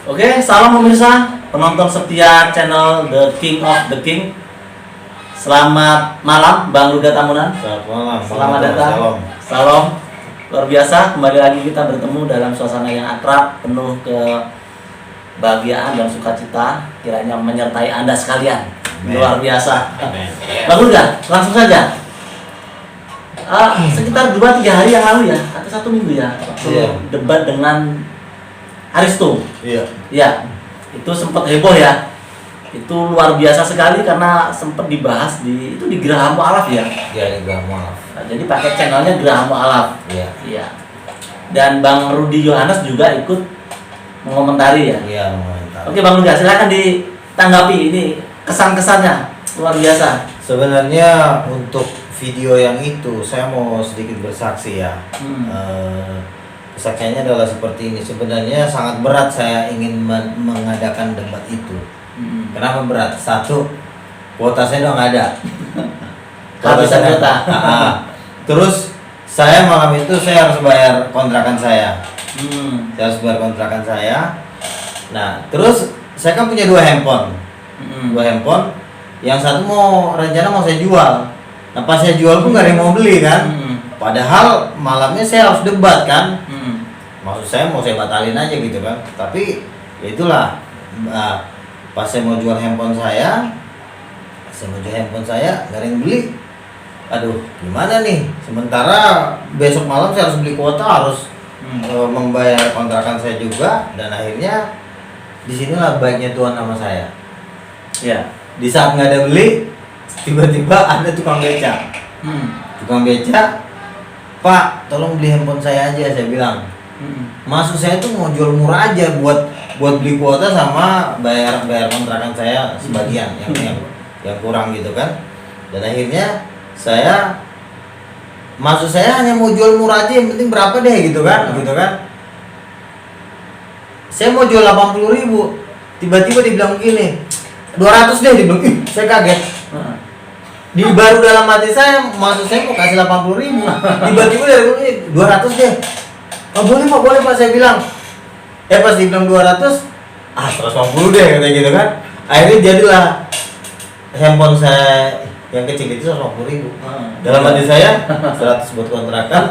Oke, salam pemirsa, penonton setia channel The King of the King. Selamat malam, Bang Ruga Tamunan. Selamat malam. Selamat datang. Salam. Luar biasa, kembali lagi kita bertemu dalam suasana yang akrab, penuh kebahagiaan dan sukacita. Kiranya menyertai Anda sekalian. Luar biasa. Bang Ruga, langsung saja. Sekitar 2-3 hari yang lalu ya, atau 1 minggu ya, debat dengan Aristo. Iya. Ya, itu sempat heboh ya. Itu luar biasa sekali karena sempat dibahas di Geraha Mu'alaf ya. Iya, di Geraha Mu'alaf. Nah, jadi pakai channelnya Geraha Mu'alaf. Iya. Iya. Dan Bang Rudi Yohanes juga ikut mengomentari ya. Iya, mengomentari. Oke, Bang Rudi, silakan ditanggapi ini kesan-kesannya luar biasa. Sebenarnya untuk video yang itu saya mau sedikit bersaksi ya. Kesaksiannya adalah seperti ini. Sebenarnya sangat berat saya ingin mengadakan debat itu. Kenapa berat? Satu, kuota saya udah nggak ada. Habisan kuota. Terus saya malam itu saya harus bayar kontrakan saya. Saya harus bayar kontrakan saya. Nah, terus saya kan punya 2 handphone. 2 handphone. Yang satu rencana mau saya jual. Nah, pas saya jual pun nggak ada yang mau beli kan. Padahal malamnya saya harus debat kan. Maksud saya mau saya batalin aja gitu kan. Tapi ya itulah, pas saya mau jual handphone saya nggak ada yang beli. Aduh, gimana nih? Sementara besok malam saya harus beli kuota, harus membayar kontrakan saya juga, dan akhirnya disinilah baiknya Tuhan sama saya. Ya, di saat nggak ada beli, tiba-tiba ada tukang beca. Tukang beca, Pak, tolong beli handphone saya aja, saya bilang. Maksud saya tuh mau jual murah aja buat beli kuota sama bayar kontrakan saya sebagian yang kurang gitu kan. Dan akhirnya maksud saya hanya mau jual murah aja, yang penting berapa deh gitu kan. Saya mau jual 80.000, tiba-tiba dibilang begini, 200 deh, dibilang. Saya kaget. Di baru dalam hati saya, maksud saya mau kasih 80.000, tiba-tiba dari 200 deh. Oh, boleh Pak, saya bilang. Pas dibilang 200, 150 deh katanya gitu kan. Akhirnya jadilah handphone saya yang kecil itu 150.000. Dalam hati saya 100 buat kontrakan,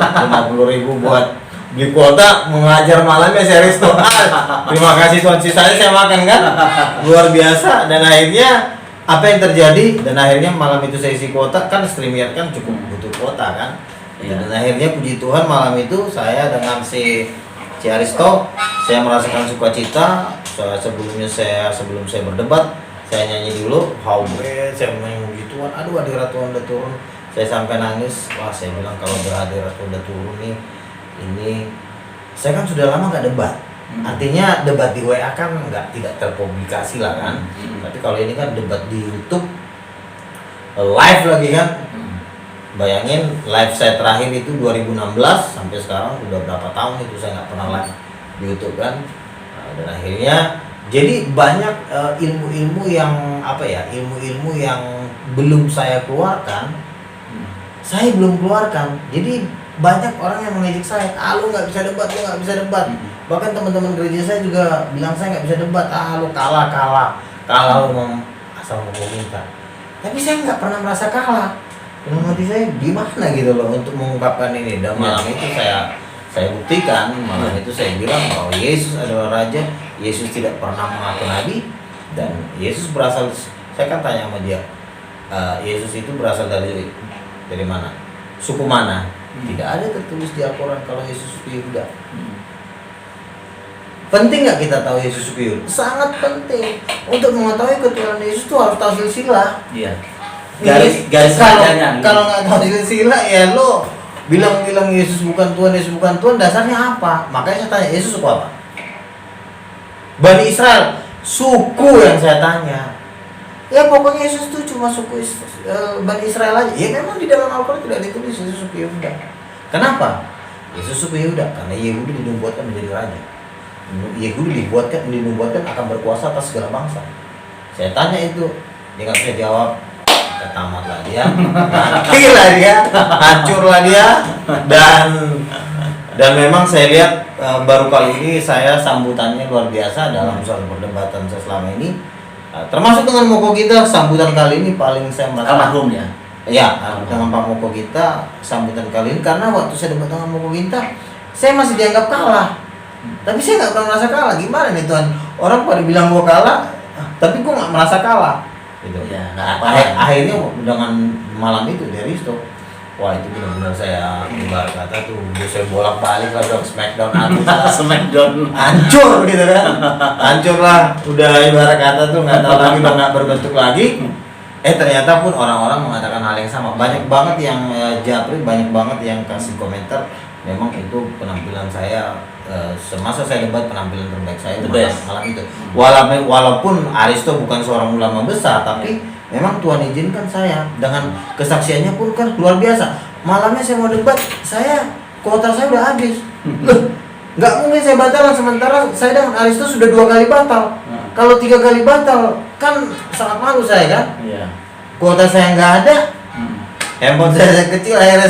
50.000 buat beli kuota, mengajar malamnya saya Aristo. Terima kasih Tuhan, sisanya saya makan kan. Luar biasa. Dan akhirnya apa yang terjadi? Dan akhirnya malam itu saya isi kuota, kan streamer kan cukup butuh kuota kan. Dan akhirnya puji Tuhan malam itu saya dengan si Aristo, saya merasakan sukacita. Sebelum saya berdebat, saya nyanyi dulu, saya main puji Tuhan. Aduh, hadirat Tuhan udah turun. Saya sampai nangis. Wah, saya bilang kalau hadirat Tuhan udah turun nih, ini saya kan sudah lama gak debat. Artinya debat di WA kan tidak terpublikasi lah kan. Tapi kalau ini kan debat di YouTube, live lagi kan. Bayangin, live saya terakhir itu 2016, sampai sekarang udah berapa tahun itu saya nggak pernah live di YouTube kan. Dan akhirnya jadi banyak ilmu-ilmu yang ilmu-ilmu yang belum saya keluarkan, saya belum keluarkan. Jadi banyak orang yang mengejek saya, lu nggak bisa debat, lu nggak bisa debat. Bahkan teman-teman gereja saya juga bilang saya nggak bisa debat, lu kalah lu asal mau minta. Tapi saya nggak pernah merasa kalah. Dalam hati saya gimana gitu loh untuk mengungkapkan ini. Dan malam itu saya buktikan, malam itu saya bilang bahwa Yesus adalah Raja. Yesus tidak pernah mengaku nabi, dan Yesus berasal, saya kan tanya sama dia, Yesus itu berasal dari mana? Suku mana? Tidak ada tertulis di Al-Quran kalau Yesus suku Yehuda. Penting nggak kita tahu Yesus suku Yehuda? Sangat penting. Untuk mengetahui ketuhanan Yesus itu harus tahu silsilah. Iya. Garis kalau nggak tahu silsilah ya lo bilang Yesus bukan Tuhan, dasarnya apa? Makanya saya tanya, Yesus suku apa? Bani Israel, suku yang saya tanya. Ya pokoknya Yesus itu cuma suku Bani Israel aja. Ya memang di dalam Al-Quran tidak ditulis Yesus suku Yehuda. Kenapa? Yesus suku Yehuda karena Yehuda dinubuatkan menjadi raja. Yehuda dinubuatkan akan berkuasa atas segala bangsa. Saya tanya itu, dia nggak bisa jawab. Tamatlah dia, matilah dia, hancurlah dia, dan memang saya lihat baru kali ini saya sambutannya luar biasa dalam soal perdebatan saya selama ini. Termasuk dengan Moko Ginta, sambutan kali ini paling saya merasa Almarhum ya. Ya, dengan Pak Moko Ginta sambutan kali ini, karena waktu saya debat dengan Moko Ginta, saya masih dianggap kalah. Tapi saya nggak pernah merasa kalah. Gimana nih Tuhan? Orang pada bilang gua kalah, tapi gua nggak merasa kalah. Gitu. Ya, nggak apa-apa. Akhirnya dengan malam itu dari stop. Wah, itu benar-benar saya ibarat kata tuh, saya bolak-balik lah dong Smackdown aku Smackdown hancur gitu kan. Hancur lah. Udah ibarat kata tuh nggak tahu lagi, udah nggak berbentuk lagi. Ternyata pun orang-orang mengatakan hal yang sama. Banyak banget yang japri, banyak banget yang kasih komentar. Memang itu penampilan saya semasa saya debat, penampilan terbaik saya malam itu. Walaupun Aristo bukan seorang ulama besar, tapi memang Tuhan izinkan saya dengan kesaksiannya pun kan luar biasa. Malamnya saya mau debat, kuota saya udah habis. Loh, nggak mungkin saya batal, sementara saya dengan Aristo sudah 2 kali batal. Kalau 3 kali batal kan sangat malu saya kan. Iya. Kuota saya nggak ada. Handphone saya kecil, akhirnya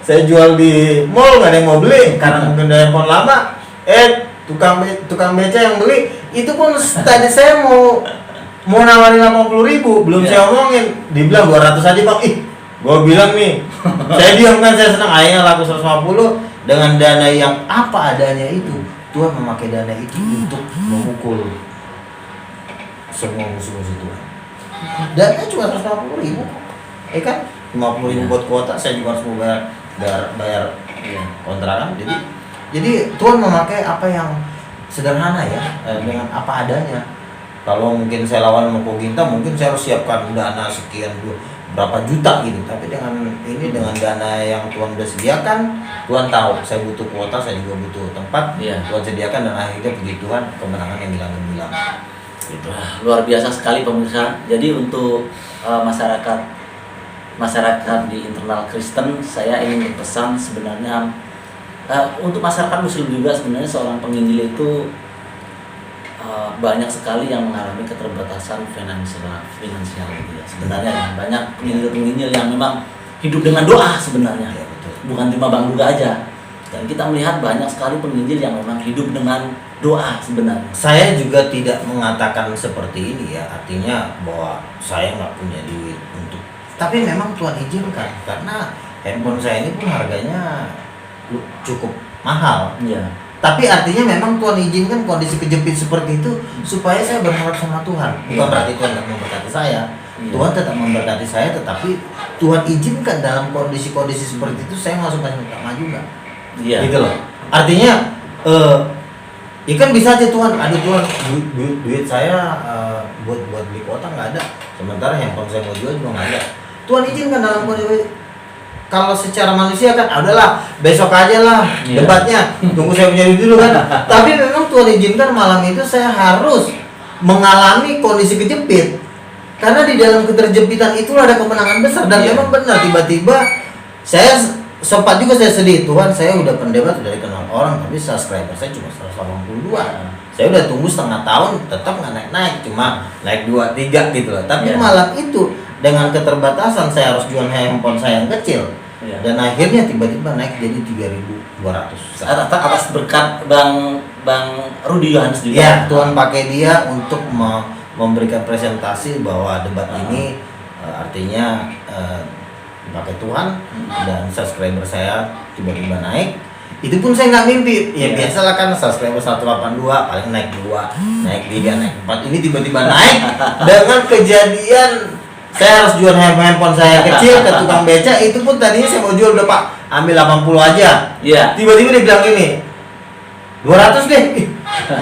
saya jual di mall, nggak ada yang mau beli karena mungkin ada handphone lama. Tukang beca yang beli itu pun tadi saya mau nawarin 80.000, belum saya omongin, dibilang 200 aja Bang. Gua bilang nih, saya diam kan, saya senang, akhirnya laku 150 dengan dana yang apa adanya itu. Tuhan memakai dana itu untuk memukul semua musuh-musuh Tuhan. Dananya cuma 150.000, kan? 50.000 buat kuota, saya juga harus bayar kontrakan. Jadi Tuhan memakai apa yang sederhana ya, dengan apa adanya. Kalau mungkin saya lawan Moko Ginta, mungkin saya harus siapkan dana sekian berapa juta gitu. Tapi dengan dana yang Tuhan udah sediakan, Tuhan tahu saya butuh kuota, saya juga butuh tempat. Tuhan sediakan, dan akhirnya puji Tuhan kemenangan yang bilang. Gitu. Luar biasa sekali pemirsa. Jadi untuk masyarakat di internal Kristen, saya ingin berpesan sebenarnya untuk masyarakat Muslim juga, sebenarnya seorang penginjil itu banyak sekali yang mengalami keterbatasan finansial gitu ya. Sebenarnya ya, banyak penginjil yang memang hidup dengan doa sebenarnya, bukan cuma Bang Duga aja. Dan kita melihat banyak sekali penginjil yang memang hidup dengan doa sebenarnya. Saya juga tidak mengatakan seperti ini ya, artinya bahwa saya nggak punya duit untuk. Tapi memang Tuhan izinkan, karena handphone saya ini pun harganya cukup mahal. Iya. Tapi artinya memang Tuhan izinkan kondisi kejepit seperti itu supaya saya berharap sama Tuhan. Bukan berarti Tuhan tidak memberkati saya. Tuhan tetap memberkati saya, tetapi Tuhan izinkan dalam kondisi-kondisi seperti itu saya masuk ke maju juga. Iya. Gitu loh. Artinya ya kan bisa aja Tuhan, aduh Tuhan, duit saya buat beli kuota nggak ada. Sementara handphone saya mau jual juga nggak ada. Tuhan izinkan dalam kondisi. Kalau secara manusia kan, adalah besok aja lah debatnya, tunggu saya punya duit dulu kan. Tapi memang Tuhan izinkan malam itu saya harus mengalami kondisi kejepit, karena di dalam keterjepitan itulah ada kemenangan besar. Dan memang benar, tiba-tiba saya sempat juga saya sedih, Tuhan saya udah pendebat, udah dikenal orang, tapi subscriber saya cuma 182. Saya udah tunggu setengah tahun, tetap nggak naik-naik, cuma naik 2-3 gitu loh. Tapi malam itu dengan keterbatasan saya harus jual handphone saya yang kecil, dan akhirnya tiba-tiba naik jadi 3.200. Atas berkat Bang Rudi Yohanes juga. Ya, Tuhan pakai dia untuk memberikan presentasi bahwa debat ini artinya pakai Tuhan, dan subscriber saya tiba-tiba naik. Itu pun saya nggak mimpi. Ya biasalah kan, subscriber 182 paling naik 2, naik 3, naik 4. Ini tiba-tiba naik dengan kejadian saya harus jual handphone saya kecil ke tukang beca. Itu pun tadinya saya mau jual, udah Pak, ambil 80 aja. Iya. Tiba-tiba dia bilang gini, 200 deh.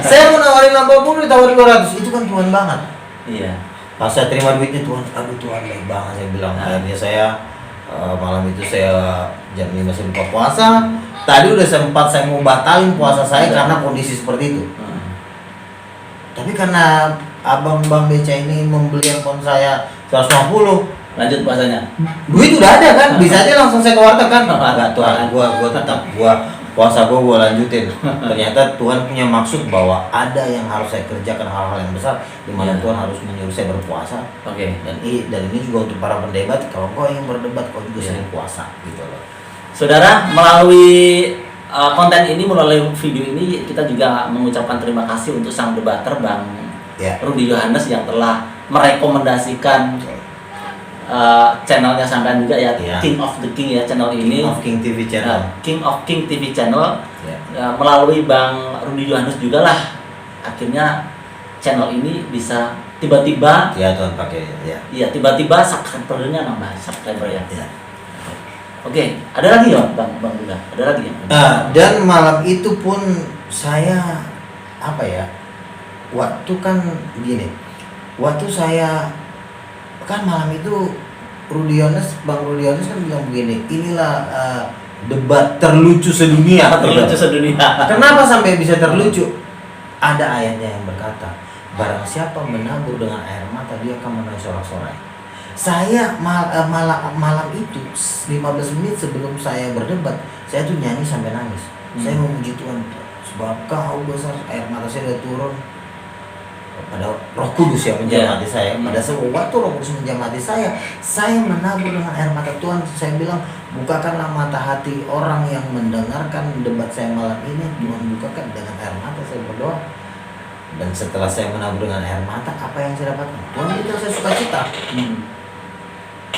Saya mau nawarin 80, ditawarin 200. Itu kan Tuhan banget. Iya. Pas saya terima duitnya, Tuhan, aduh Tuhan baik banget, saya bilang. Akhirnya saya malam itu saya jam 5 saya buka puasa. Tadi udah sempat saya mau batalin puasa saya karena kondisi seperti itu. Tapi karena abang Bang Beca ini membeli handphone saya 150, lanjut puasanya. duit udah ada kan, bisa aja langsung saya ke warteg kan. Enggak, Tuhan, gua tetap puasa gua lanjutin. Ternyata Tuhan punya maksud bahwa ada yang harus saya kerjakan, hal-hal yang besar di mana Tuhan harus menyuruh saya berpuasa. Dan ini juga untuk para pendebat, kalau kau ingin berdebat kau juga sering puasa gitu loh. Saudara, melalui konten ini, melalui video ini kita juga mengucapkan terima kasih untuk sang debater Bang Rudy Yohanes yang telah merekomendasikan channelnya sampean juga ya, King of the King ya, channel ini, King of King TV channel. King of King TV channel. Melalui Bang Rudy Yohanes juga lah akhirnya channel ini bisa tiba-tiba Tuhan pakai tiba-tiba subscribernya nambah subscriber ya. Oke, ada lagi ya Bang Duga? Ada lagi ya? Dan malam itu pun saya waktu kan begini, waktu saya kan malam itu Bang Rudy Yohanes kan bilang begini, inilah debat terlucu sedunia. Terlucu sedunia. Kenapa sampai bisa terlucu? Ada ayatnya yang berkata, barang siapa menabur dengan air mata dia akan menuai sorak-sorai. Saya malam itu 15 menit sebelum saya berdebat, saya tuh nyanyi sampai nangis. Saya memuji Tuhan, sebab Kau besar, air mata saya udah turun. Pada Roh Kudus yang menjamati saya. Pada waktu Roh Kudus menjamati saya menabur dengan air mata Tuhan. Saya bilang, bukakanlah mata hati orang yang mendengarkan debat saya malam ini. Tuhan bukakan dengan air mata, saya berdoa. Dan setelah saya menabur dengan air mata, apa yang saya dapatkan? Tuhan berikan saya sukacita.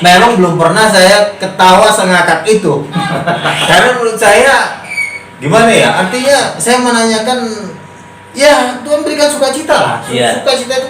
Memang belum pernah saya ketawa sengakak itu. Karena menurut saya gimana ya? Artinya saya menanyakan, ya Tuhan berikan sukacita lah. Sukacita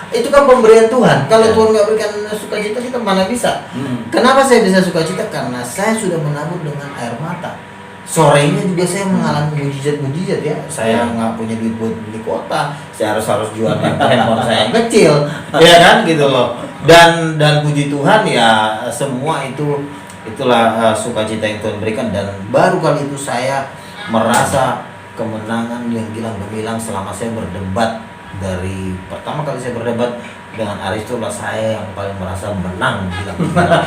itu kan pemberian Tuhan. Kalau Tuhan nggak berikan sukacita, kita mana bisa? Kenapa saya bisa sukacita? Karena saya sudah menabur dengan air mata. Sorenya juga saya mengalami mujizat ya. Saya nggak punya duit buat beli kuota. Saya harus jual handphone saya yang kecil, ya kan gitu loh. Dan puji Tuhan ya, semua itulah sukacita yang Tuhan berikan. Dan baru kali itu saya merasa kemenangan yang gilang gemilang selama saya berdebat. Dari pertama kali saya berdebat dengan Aristo lah, saya yang paling merasa menang gilang gemilang.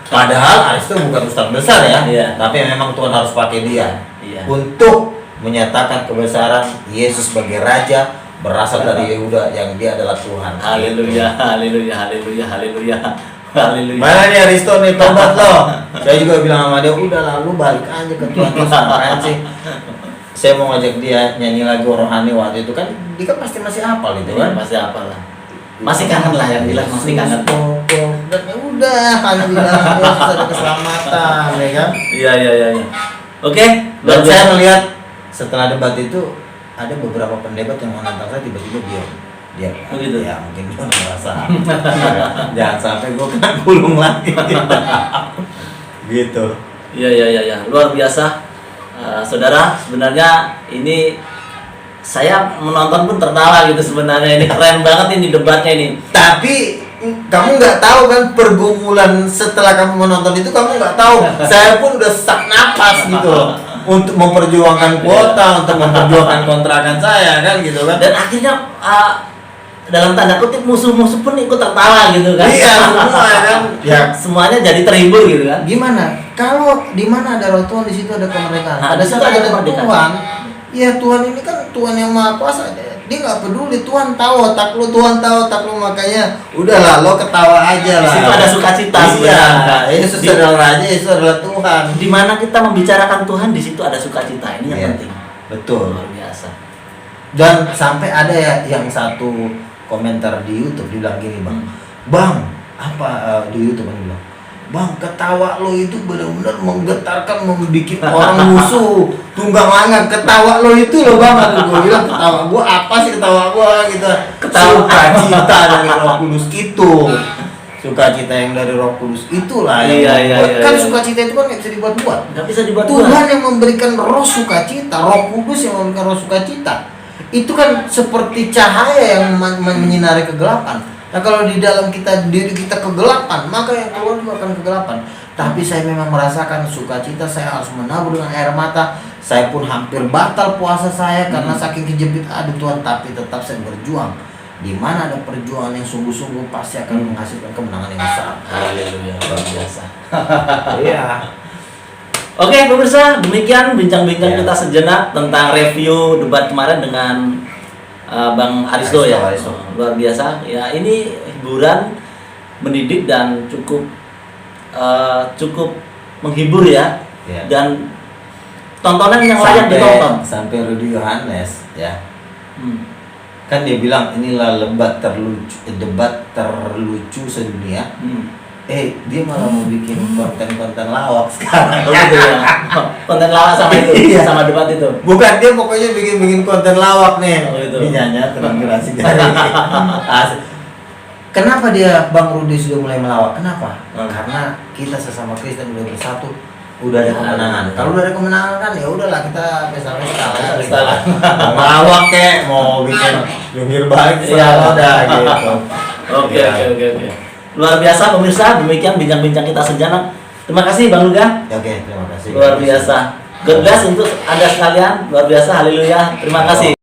Padahal Aristo bukan ustaz besar ya, tapi memang Tuhan harus pakai dia untuk menyatakan kebesaran Yesus sebagai Raja berasal dari Yehuda, yang dia adalah Tuhan. Haleluya, haleluya, haleluya, haleluya, haleluya. Mana nih Aristo nih, tobat loh. Saya juga bilang sama dia, udah lalu balik aja ke Tuhan. Terus ngapain sih? Saya mau ngajak dia nyanyi lagu rohani waktu itu kan, dia kan pasti masih hafal itu kan? Masih hafal lah. Masih kangen lah, yang bilang masih kangen. Dan ya udah, hanya bilang Yesus ada keselamatan, ya kan? Iya. Oke, dan saya melihat setelah debat itu ada beberapa pendebat yang menantang saya, tiba-tiba dia begitu ya, mungkin dia merasa jangan sampai gue kena gulung lagi. Gitu. Iya, luar biasa. Saudara, sebenarnya ini saya menonton pun tertawa gitu sebenarnya. Ini keren banget ini debatnya ini. Tapi kamu nggak tahu kan pergumulan setelah kamu menonton itu, kamu nggak tahu. Saya pun udah sesak napas gitu loh, untuk memperjuangkan kuota, untuk memperjuangkan kontrakan saya kan gitu kan. Dan akhirnya dalam tanda kutip musuh-musuh pun ikut tertawa gitu kan. Iya, semua kan. Ya, semuanya jadi terhibur gitu kan. Gimana? Kalau di mana ada roh Tuhan, di situ ada kemerdekaan. Nah, Pada situ saat ada ada kemerdekaan. Tuhan, ya Tuhan ini kan Tuhan yang Maha Kuasa. Dia nggak peduli, Tuhan tahu otak lu, makanya udahlah lo ketawa aja lah. Di situ ada sukacita sebenarnya. Yesus adalah Raja, Yesus adalah Tuhan. Di mana kita membicarakan Tuhan, di situ ada sukacita. Ini yang penting. Betul. Luar biasa. Dan sampai ada ya yang satu komentar di YouTube dibilang gini, Bang, apa di YouTube kan bilang, Bang, ketawa lo itu benar-benar menggetarkan, membuat orang musuh tunggang langgang. Ketawa lo itu loh Bang, gue bilang ketawa gue apa sih, ketawa gue gitu. Sukacita dari Roh Kudus itu, sukacita yang dari Roh Kudus itulah yang kan sukacita itu kan nggak bisa dibuat-buat. Nggak bisa dibuat-buat. Tuhan yang memberikan roh sukacita, Roh Kudus yang memberikan roh sukacita. Itu kan seperti cahaya yang menyinari kegelapan. Nah kalau di dalam diri kita kegelapan, maka yang keluar juga akan kegelapan. Tapi saya memang merasakan sukacita, saya harus menabur dengan air mata. Saya pun hampir batal puasa saya karena saking kejepit. Aduh Tuhan, tapi tetap saya berjuang. Di mana ada perjuangan yang sungguh-sungguh pasti akan menghasilkan kemenangan yang besar. Haleluya, luar biasa. Iya. Oke pemirsa, demikian bincang-bincang kita sejenak tentang review debat kemarin dengan Bang Aristo ya. Luar biasa. Ya ini hiburan, mendidik dan cukup menghibur ya. Dan tontonan yang layak ditonton. Sampai Rudy Yohanes ya. Hmm. Kan dia bilang inilah debat terlucu sedunia. Dia malah mau bikin konten-konten lawak sekarang. Oh gitu ya. Konten lawak sama itu, Iya. sama debat itu. Bukan, dia pokoknya bikin konten lawak nih. Oh, gitu. Ini nyanyi transgresi dari asli. Kenapa dia Bang Rudi sudah mulai melawak? Kenapa? Karena kita sesama Kristen udah bersatu, udah ada kemenangan. Kalau udah ada kemenangan kan ya udahlah kita pesta lah. Mau melawak kek, mau bikin jungkir balik Iya. udah gitu. Oke. Luar biasa pemirsa, demikian bincang-bincang kita sejenak. Terima kasih Bang Luga. Oke, terima kasih. Luar biasa. God bless untuk Anda sekalian. Luar biasa, haleluya. Terima kasih.